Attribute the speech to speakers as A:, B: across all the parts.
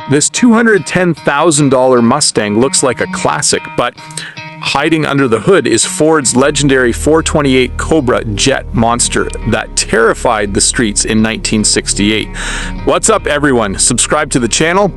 A: This $210,000 Mustang looks like a classic, but hiding under the hood is Ford's legendary 428 Cobra Jet monster that terrified the streets in 1968. What's up, everyone? Subscribe to the channel,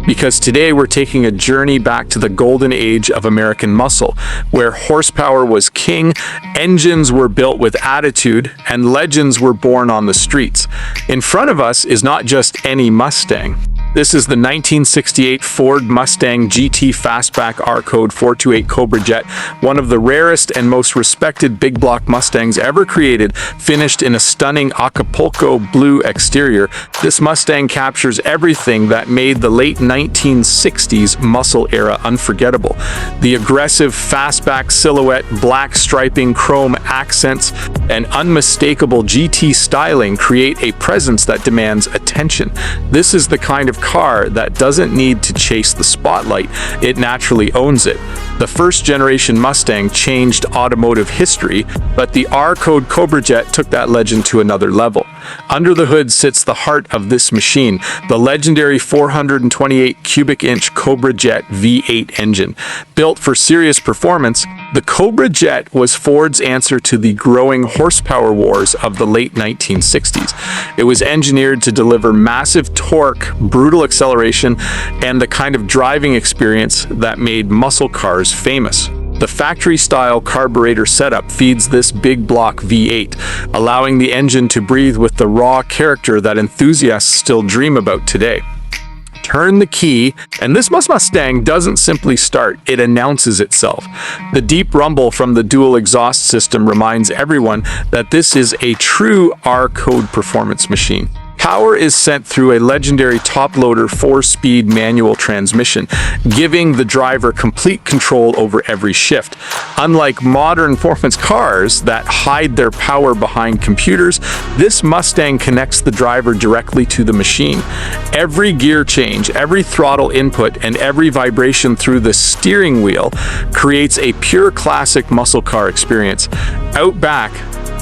A: because today we're taking a journey back to the golden age of American muscle, where horsepower was king, engines were built with attitude, and legends were born on the streets. In front of us is not just any Mustang. This is the 1968 Ford Mustang GT Fastback R-Code 428 Cobra Jet, one of the rarest and most respected big block Mustangs ever created, finished in a stunning Acapulco Blue exterior. This Mustang captures everything that made the late 1960s muscle era unforgettable. The aggressive fastback silhouette, black striping, chrome accents, and unmistakable GT styling create a presence that demands attention. This is the kind of car that doesn't need to chase the spotlight, it naturally owns it. The first generation Mustang changed automotive history, but the R-Code Cobra Jet took that legend to another level. Under the hood sits the heart of this machine, the legendary 428 cubic inch Cobra Jet V8 engine. Built for serious performance, the Cobra Jet was Ford's answer to the growing horsepower wars of the late 1960s. It was engineered to deliver massive torque, brutal acceleration, and the kind of driving experience that made muscle cars famous. The factory-style carburetor setup feeds this big block V8, allowing the engine to breathe with the raw character that enthusiasts still dream about today. Turn the key, and this Mustang doesn't simply start, it announces itself. The deep rumble from the dual exhaust system reminds everyone that this is a true R-Code performance machine. Power is sent through a legendary Toploader 4-speed manual transmission, giving the driver complete control over every shift. Unlike modern performance cars that hide their power behind computers, this Mustang connects the driver directly to the machine. Every gear change, every throttle input, and every vibration through the steering wheel creates a pure classic muscle car experience. Out back,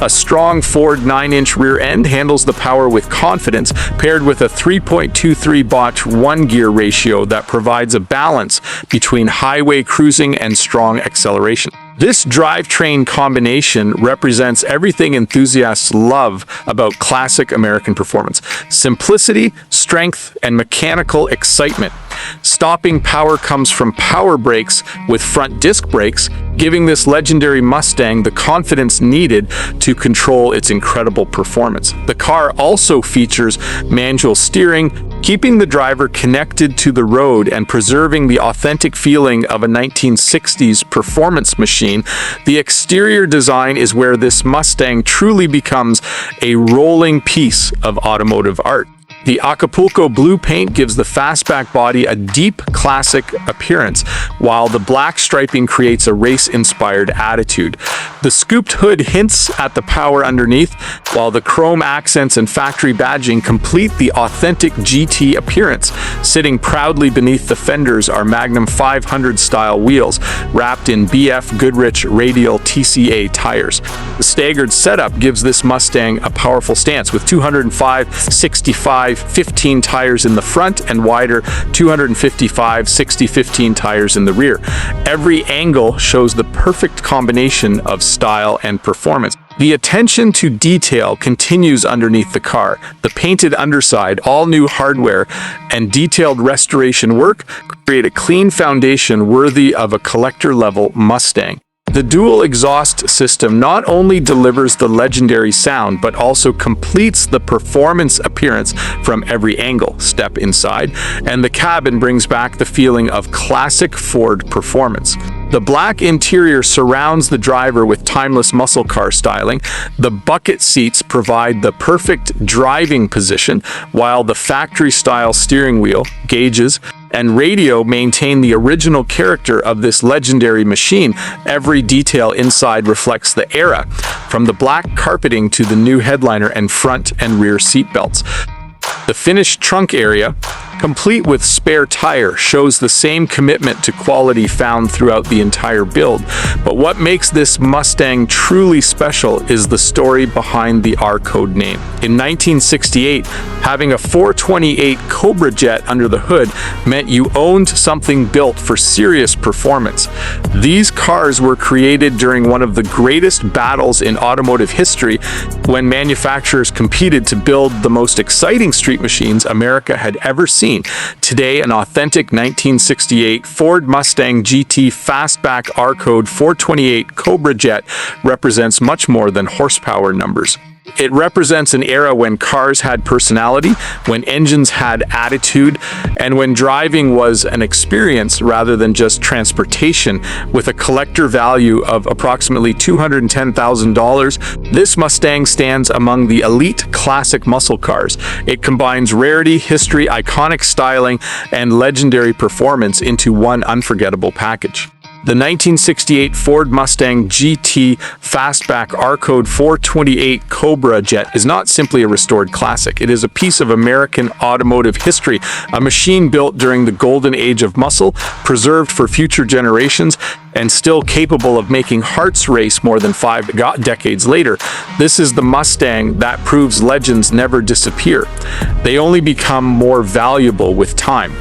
A: a strong Ford 9-inch rear end handles the power with confidence, paired with a 3.23 Botch 1-gear ratio that provides a balance between highway cruising and strong acceleration. This drivetrain combination represents everything enthusiasts love about classic American performance: simplicity, strength, and mechanical excitement. Stopping power comes from power brakes with front disc brakes, giving this legendary Mustang the confidence needed to control its incredible performance. The car also features manual steering, keeping the driver connected to the road and preserving the authentic feeling of a 1960s performance machine. The exterior design is where this Mustang truly becomes a rolling piece of automotive art. The Acapulco Blue paint gives the fastback body a deep, classic appearance, while the black striping creates a race-inspired attitude. The scooped hood hints at the power underneath, while the chrome accents and factory badging complete the authentic GT appearance. Sitting proudly beneath the fenders are Magnum 500-style wheels, wrapped in BF Goodrich Radial T tires. The staggered setup gives this Mustang a powerful stance, with 205, 65, 15 tires in the front and wider 255, 60, 15 tires in the rear. Every angle shows the perfect combination of style and performance. The attention to detail continues underneath the car. The painted underside, all new hardware, and detailed restoration work create a clean foundation worthy of a collector-level Mustang. The dual exhaust system not only delivers the legendary sound, but also completes the performance appearance from every angle. Step inside, and the cabin brings back the feeling of classic Ford performance. The black interior surrounds the driver with timeless muscle car styling. The bucket seats provide the perfect driving position, while the factory-style steering wheel, gauges, and radio maintain the original character of this legendary machine. Every detail inside reflects the era, from the black carpeting to the new headliner and front and rear seat belts. The finished trunk area complete with spare tire, shows the same commitment to quality found throughout the entire build. But what makes this Mustang truly special is the story behind the R-Code name. In 1968, having a 428 Cobra Jet under the hood meant you owned something built for serious performance. These cars were created during one of the greatest battles in automotive history, when manufacturers competed to build the most exciting street machines America had ever seen. Today, an authentic 1968 Ford Mustang GT Fastback R-Code 428 Cobra Jet represents much more than horsepower numbers. It represents an era when cars had personality, when engines had attitude, and when driving was an experience rather than just transportation. With a collector value of approximately $210,000, this Mustang stands among the elite classic muscle cars. It combines rarity, history, iconic styling, and legendary performance into one unforgettable package. The 1968 Ford Mustang GT Fastback R-Code 428 Cobra Jet is not simply a restored classic. It is a piece of American automotive history, a machine built during the golden age of muscle, preserved for future generations, and still capable of making hearts race more than 5 decades later. This is the Mustang that proves legends never disappear. They only become more valuable with time.